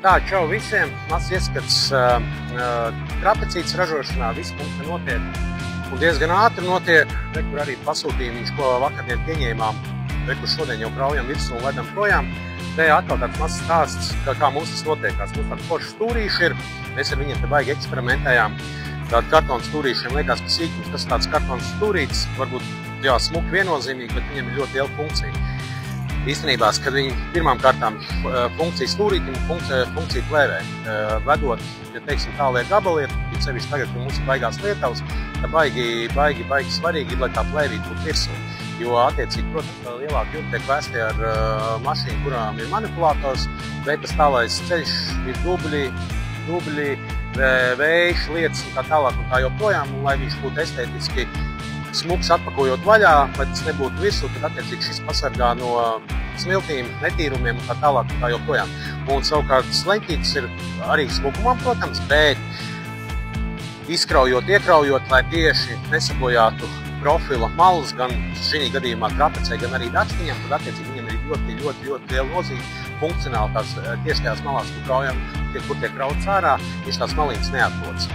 Tā, čau visiem. Mazs ieskats trapecītes ražošanā. Viss mums notiek un diezgan ātri notiek. Kur arī pasūtījumiņš, ko vakardien pieņēmām, kur šodien jau braujam virsmu un ledam projām. Te atkal tāds mazs stāsts, kā mums tas notiekās. Mums tādi forši stūrīši ir. Mēs ar viņiem te baigi eksperimentējām. Tādi kartona stūrīšiem liekas, ka sīkums, tas tāds kartons stūrītis, varbūt jā, smuki viennozīmīgi, bet viņiem ir ļoti liela funkcija. Īstenībā, kad viņi pirmām kārtām funkcija stūrītim un funkcija plēvē vedot, ja teiksim tālie gabaliet, jo sevišķi tagad, kad mums ir baigās lietavas, tā baigi svarīgi ir, lai tā plēvīt būtu virsū. Jo attiecīgi, protams, lielāki jūti tiek vēsti ar mašīnu, kurām ir manipulators, bet tas tālais ceļš ir dubļi, vējš, lietas un tā tālāk un tā joprojām, un lai viņš būtu estētiski smuks atpakojot vaļā, lai tas nebūtu virsū, tad attiecīgi šis pasargā no smiltīm, netīrumiem un tā tālāk un tā joprojām. Un savukārt sleņķītes ir arī smukumam, protams, bet izkraujot, iekraujot, lai tieši nesabojātu profila malus, gan šī gadījumā trapecē, gan arī dakstiņam, tad attiecīgi viņam ir ļoti liela nozīme funkcionāli tās tieši tajās malās, kur tiek krauts ārā, viņš tās malīnas neatlodas.